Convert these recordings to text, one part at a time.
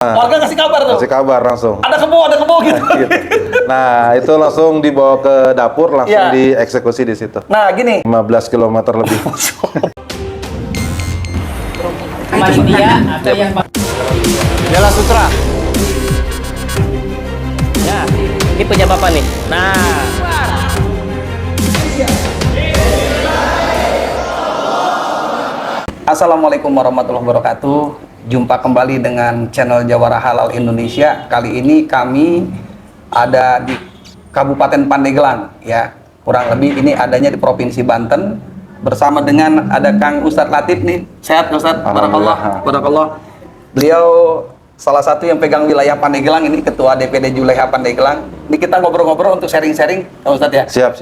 Warga kasih kabar tuh. Kasih kabar langsung. Ada kebo gitu. Gitu. Nah, itu langsung dibawa ke dapur, langsung dieksekusi di situ. Nah, gini. 15 km lebih. Masih dia atau yang Bela Sutra. ya, ini punya bapak nih. Nah, Assalamualaikum warahmatullahi wabarakatuh. Jumpa kembali dengan channel Jawara Halal Indonesia. Kali ini kami ada di Kabupaten Pandeglang, ya. Kurang lebih ini adanya di Provinsi Banten. Bersama dengan ada Kang Ustadz Latif nih. Sehat Ustadz? Barakallah. Barakallah. Beliau salah satu yang pegang wilayah Pandeglang, ini Ketua DPD Juleha Pandeglang. Ini kita ngobrol-ngobrol untuk sharing-sharing, Ustadz ya. Siap.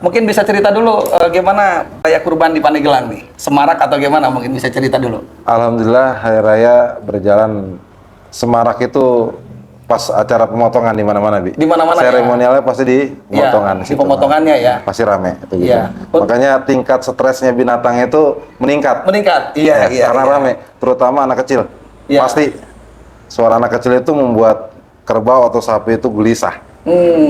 Mungkin bisa cerita dulu gimana raya kurban di Pandeglang nih, semarak atau gimana? Mungkin bisa cerita dulu. Alhamdulillah hari raya berjalan semarak itu pas acara pemotongan di mana-mana, Bi. Di mana-mana. Seremonialnya pasti di pemotongan. Di pemotongannya ya. Pasti rame itu gitu. Iya. Makanya tingkat stresnya binatang itu meningkat. Iya. Karena rame, terutama anak kecil. Iya. Pasti suara anak kecil itu membuat kerbau atau sapi itu gelisah.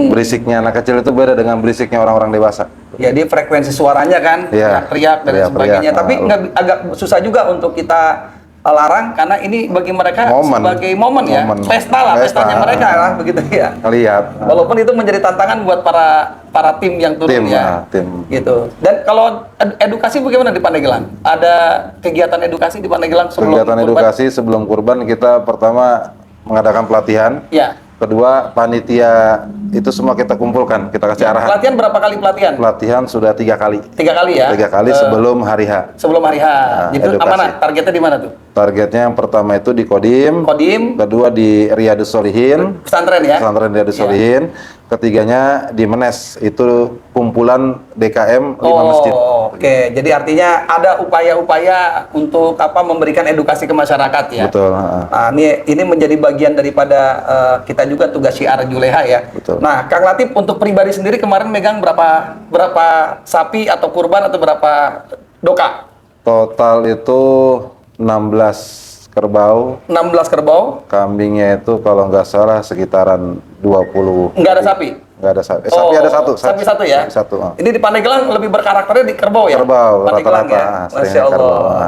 Berisiknya anak kecil itu beda dengan berisiknya orang-orang dewasa. Jadi frekuensi suaranya kan, Iya. teriak dan Teriak-teriak. sebagainya. Tapi agak susah juga untuk kita larang karena ini bagi mereka sebagai momen ya, pesta lah, pestanya mereka lah begitu ya. Lihat. Walaupun itu menjadi tantangan buat para tim yang turun tim. Gitu. Dan kalau edukasi bagaimana di Pandeglang? Ada kegiatan edukasi di Pandeglang sebelum Kegiatan kurban? edukasi sebelum kurban kita pertama mengadakan pelatihan. Ya. Kedua, panitia itu semua kita kumpulkan, kita kasih arahan. Pelatihan berapa kali pelatihan? Pelatihan sudah 3 kali. 3 kali ya? 3 kali sebelum hari H. Sebelum hari H. Itu edukasi. mana? Targetnya di mana tuh? Targetnya yang pertama itu di Kodim. Kedua di Riyadus Sholihin. Pesantren ya? Pesantren Riyadus Sholihin. Ketiganya di Menes, itu kumpulan DKM 5 masjid. Oke. Jadi artinya ada upaya-upaya untuk memberikan edukasi ke masyarakat ya. Betul. Nah, ini menjadi bagian daripada kita juga tugas syiar Juleha ya. Betul. Nah, Kang Latif untuk pribadi sendiri kemarin megang berapa sapi atau kurban atau berapa doka? Total itu 16 kerbau. 16 kerbau. Kambingnya itu kalau nggak salah sekitaran 20. Nggak ada sapi? Nggak ada sapi. Sapi ada satu. Sapi satu ya? Sapi satu. Ini di Pandeglang lebih berkarakternya di kerbau ya? Kerbau, Pandeglang rata-rata. ya? Masya Allah.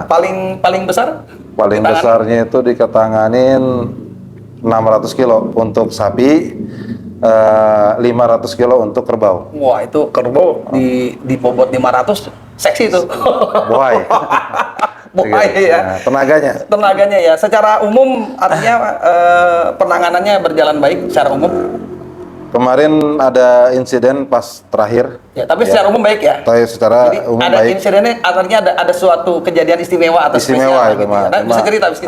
Kerbau. Paling besar? Paling besarnya itu diketanganin 600 kilo untuk sapi, 500 kilo untuk kerbau. Wah, itu kerbau di bobot 500, seksi itu. Boy. Boy ya. Nah, tenaganya Ya. Secara umum artinya penanganannya berjalan baik secara umum. kemarin ada insiden pas terakhir. Ya, tapi secara umum baik ya. Tapi secara Jadi umum ada baik. insidennya artinya ada suatu kejadian istimewa atau Istimewa spesial itu, gitu Mak. ya. Nah, bisa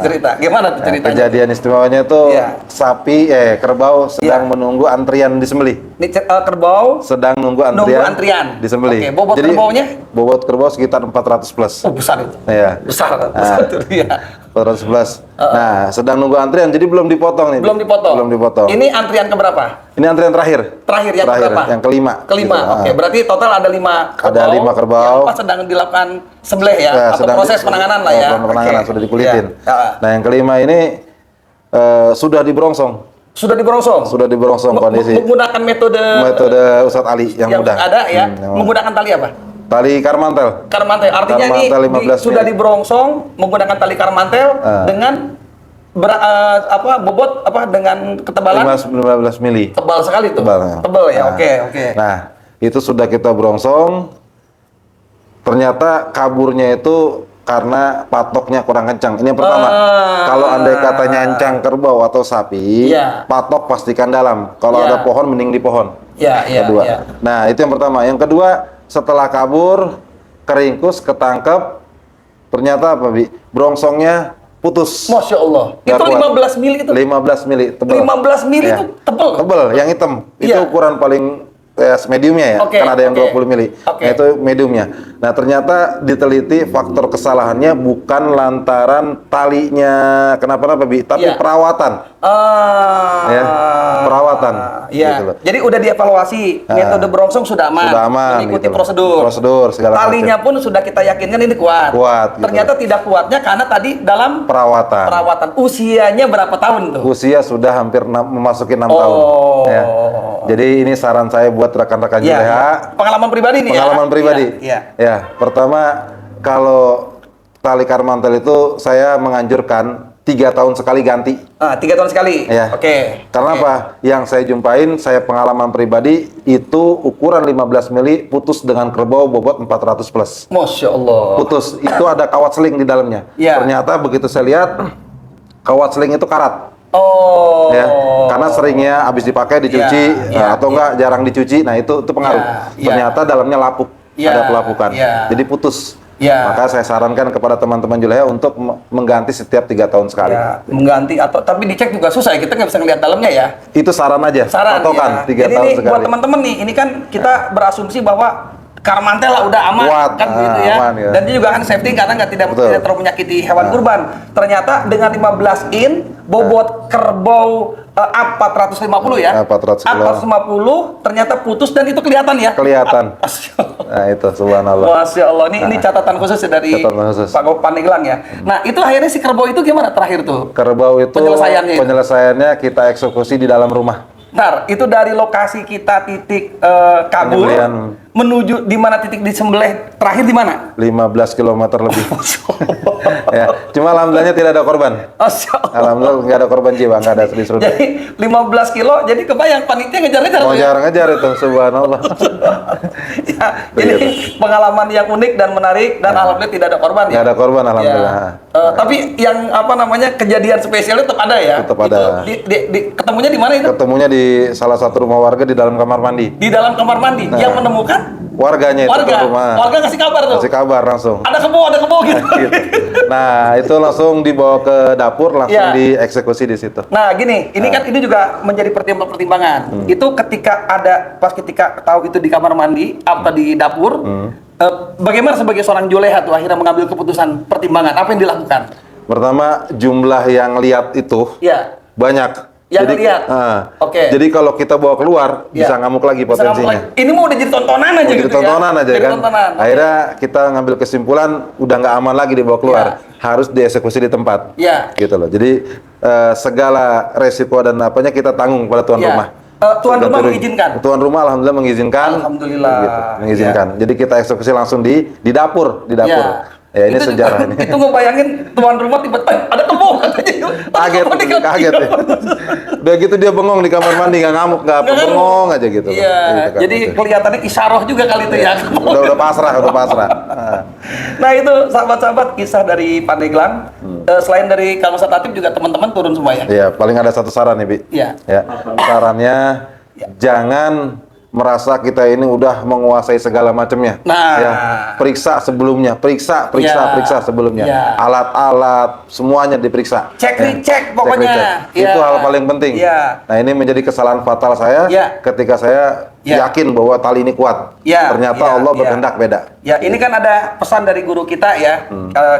cerita. Gimana tuh ceritanya? Kejadian istimewanya itu Iya. kerbau sedang menunggu antrian disembelih. Ini kerbau Sedang nunggu antrian disembelih. Oke, bobot Jadi, kerbaunya? Bobot kerbau sekitar 400 plus. Oh, besar itu. Iya. Besar itu ya. 400 plus. Nah, sedang nunggu antrian, jadi belum dipotong nih. Belum dipotong. Ini antrian keberapa? Ini antrian terakhir. Terakhir yang keberapa? Yang kelima. Kelima. Gitu. Oke, berarti total ada 5 kerbau. Ada 5 kerbau. Yang sedang dilakukan sembelih ya, atau proses penanganan lah ya. Penanganan sudah dikulitin. Ya. Nah, yang kelima ini sudah diberongsong. Sudah diberongsong Kondisi. Menggunakan metode Ustadz Ali yang mudah. ada ya. Menggunakan tali apa? Tali karmantel. Artinya Karmantel ini 15 sudah mili. diberongsong menggunakan tali karmantel dengan bobot dengan ketebalan 15 mili. tebal sekali tuh. Tebal ya. Ya. Nah. Oke. Nah, itu sudah kita berongsong. Ternyata kaburnya itu karena patoknya kurang kencang. Ini yang pertama. Kalau andai kata nyancang kerbau atau sapi, Iya. patok pastikan dalam. Kalau Iya. ada pohon, mending di pohon. Iya. Kedua. Nah, itu yang pertama. Yang kedua, setelah kabur, keringkus, ketangkep, ternyata apa, Bi? Brongsongnya putus. Masya Allah. Nggak Itu kuat. 15 mili itu. 15 mili tebal. 15 mili Ya. itu tebal. Tebal, yang hitam. Itu Iya. ukuran paling tes mediumnya ya, Oke, kan ada yang oke. 20 mili. Oke. Nah, itu mediumnya. Nah, ternyata diteliti faktor kesalahannya bukan lantaran talinya kenapa-napa, Bi, tapi Iya. perawatan. Ya, perawatan. Iya. Gitu loh. Jadi udah dievaluasi, metode Brongsong sudah aman. Sudah aman, Mengikuti gitu loh. prosedur. Prosedur segala macam. Talinya pun sudah kita yakinkan ini kuat. Kuat, gitu. Ternyata tidak kuatnya karena tadi dalam Perawatan. perawatan. Usianya berapa tahun tuh? Usia sudah hampir memasuki 6 tahun. Oh. Ya. Jadi ini saran saya buat rekan-rekan Iya, Juleha. pengalaman pribadi nih ya. Pengalaman pribadi. Iya. Ya, pertama kalau tali karmantel itu saya menganjurkan 3 tahun sekali ganti. 3 tahun sekali. Ya. Oke. Karena Oke. apa? Yang saya jumpain, saya pengalaman pribadi itu ukuran 15 mili putus dengan kerbau bobot 400 plus. Masya Allah. Putus. Itu ada kawat seling di dalamnya. Iya. Ternyata begitu saya lihat kawat seling itu karat. Oh. Ya, karena seringnya habis dipakai dicuci Ya, atau enggak jarang dicuci, nah itu pengaruh. Ya, Ternyata dalamnya lapuk, Ya, ada pelapukan, ya. jadi putus. Ya. Maka saya sarankan kepada teman-teman Juleha untuk mengganti setiap 3 tahun sekali. Ya, mengganti atau tapi dicek juga susah ya, kita nggak bisa ngeliat dalamnya ya. Itu saran aja, Saran patokan ya. 3 Jadi tahun ini sekali. buat teman-teman nih, ini kan kita berasumsi bahwa Karmantel lah udah aman Kuat, kan gitu ya. aman, ya. Dan dia juga kan safety karena tidak Betul. terlalu menyakiti hewan kurban. Ternyata dengan 15 in bobot kerbau A450 ya. A450. A450 ternyata putus dan itu kelihatan ya. Kelihatan. Masya Allah. Nah itu, subhanallah. Masya Allah, ini catatan khusus ya dari Catatan khusus. Pak Pandeglang ya. Nah itu akhirnya si kerbau itu gimana terakhir tuh? Kerbau itu Penyelesaiannya itu. penyelesaiannya kita eksekusi di dalam rumah. Bentar, itu dari lokasi kita titik kabur Penyembelihan. menuju di mana titik disembelih terakhir di mana? 15 km lebih. Ya, cuma alhamdulillahnya tidak ada korban. Masya Allah. Alhamdulillah nggak ada korban jiwa, nggak ada seruduk. Jadi 15 kilo, jadi kebayang panitia ngejar-ngejar Mau tuh ya? ngejar itu, subhanallah. Ya, ini pengalaman yang unik dan menarik dan alhamdulillah tidak ada korban ya. Nggak ada korban, alhamdulillah. Ya. Tapi yang apa namanya kejadian spesialnya tetap ada ya. Tetap ada. Itu ketemunya di mana itu? Ketemunya di salah satu rumah warga di dalam kamar mandi. Di dalam kamar mandi. Yang menemukan Warganya itu ke warga. rumah. Warga ngasih kabar tuh. Kasih kabar langsung. Ada kebo gitu. Gitu. Nah, itu langsung dibawa ke dapur, langsung Ya. dieksekusi di situ. Nah, gini, ini kan ini juga menjadi pertimbangan. Itu ketika tahu itu di kamar mandi atau di dapur, bagaimana sebagai seorang juleha tuh akhirnya mengambil keputusan pertimbangan apa yang dilakukan? Pertama, jumlah yang lihat itu Ya, banyak. Yang lihat. Oke. Jadi kalau kita bawa keluar, Ya. bisa ngamuk lagi Bisa ngamuk potensinya. lagi. Ini mau udah jadi tontonan aja Mau gitu jadi tontonan ya. aja Jadi kan. tontonan. Oke. Akhirnya kita ngambil kesimpulan udah nggak aman lagi dibawa keluar, harus dieksekusi di tempat. Ya. Gitu loh. Jadi segala resiko dan apanya kita tanggung pada tuan Ya. rumah. Tuan Sudah rumah turun. mengizinkan? Tuan rumah alhamdulillah mengizinkan. Alhamdulillah. Gitu, mengizinkan. Jadi kita eksekusi langsung di dapur, di dapur. Ya, ini Itu sejarah ini. Itu ngebayangin tuan rumah tiba-tiba ada kebo katanya. Kaget, kaget ya. Udah gitu dia bengong di kamar mandi, nggak ngamuk, nggak apa, bengong aja gitu. Iya, Gitu kan, jadi gitu. kelihatannya isyarah juga kali itu ya. udah pasrah, udah pasrah. Nah. Nah itu sahabat-sahabat kisah dari Pandeglang. Selain dari Kang Ustadz Latif juga teman-teman turun semua ya. Iya, paling ada satu saran nih, Bi. Iya. Ya, sarannya jangan merasa kita ini udah menguasai segala macamnya. Nah. Ya, periksa sebelumnya, periksa Ya. sebelumnya. Ya. Alat-alat semuanya diperiksa. Cek Ya. recek pokoknya. Cek. Ya. Itu hal paling penting. Ya. Nah, ini menjadi kesalahan fatal saya Ya. ketika saya Ya. yakin bahwa tali ini kuat. Ya. Ternyata Ya. Allah Ya. berkehendak beda. Ya ini kan ada pesan dari guru kita ya.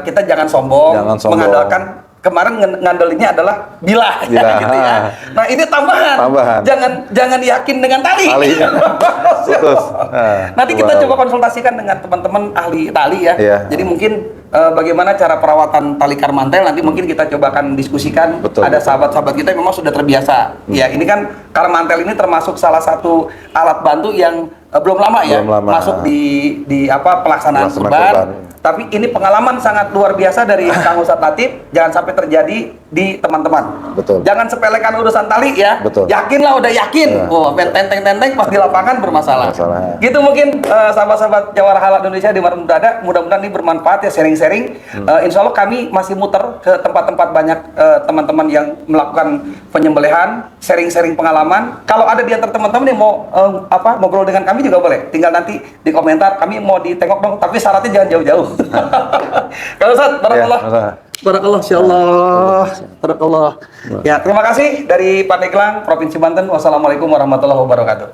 Kita jangan sombong, Jangan sombong. mengandalkan kemarin ngandelinnya adalah bilah, Bilah. gitu ya. Nah ini tambahan. Tambahan. Jangan yakin dengan tali. Tali. Putus. Nanti kita coba konsultasikan dengan teman-teman ahli tali ya. Iya. Jadi mungkin bagaimana cara perawatan tali karmantel nanti mungkin kita coba akan diskusikan. Betul, Ada betul. sahabat-sahabat kita yang memang sudah terbiasa. Ya ini kan karmantel ini termasuk salah satu alat bantu yang belum lama ya Belum lama. masuk di pelaksanaan Pelaksanaan kurban. kurban. Tapi ini pengalaman sangat luar biasa dari Kang Ustadz Latif. Jangan sampai terjadi di teman-teman. Betul. Jangan sepelekan urusan tali ya. Betul. Yakinlah udah yakin. Ya. Oh, tenteng-tenteng pas di lapangan bermasalah. Masalah. Gitu mungkin sahabat-sahabat Jawara Halal Indonesia di mana berada. Mudah-mudahan ini bermanfaat ya sharing-sharing. Insya Allah kami masih muter ke tempat-tempat banyak teman-teman yang melakukan penyembelihan, sharing-sharing pengalaman. Kalau ada di antara teman-teman yang mau ngobrol dengan kami juga boleh. Tinggal nanti di komentar kami mau ditengok dong. Tapi syaratnya jangan jauh-jauh. Kalau Ustaz, barakallah. Ya, Barakallah, insyaallah. Barakallah. Ya, terima kasih dari Pandeglang, Provinsi Banten. Wassalamualaikum warahmatullahi wabarakatuh.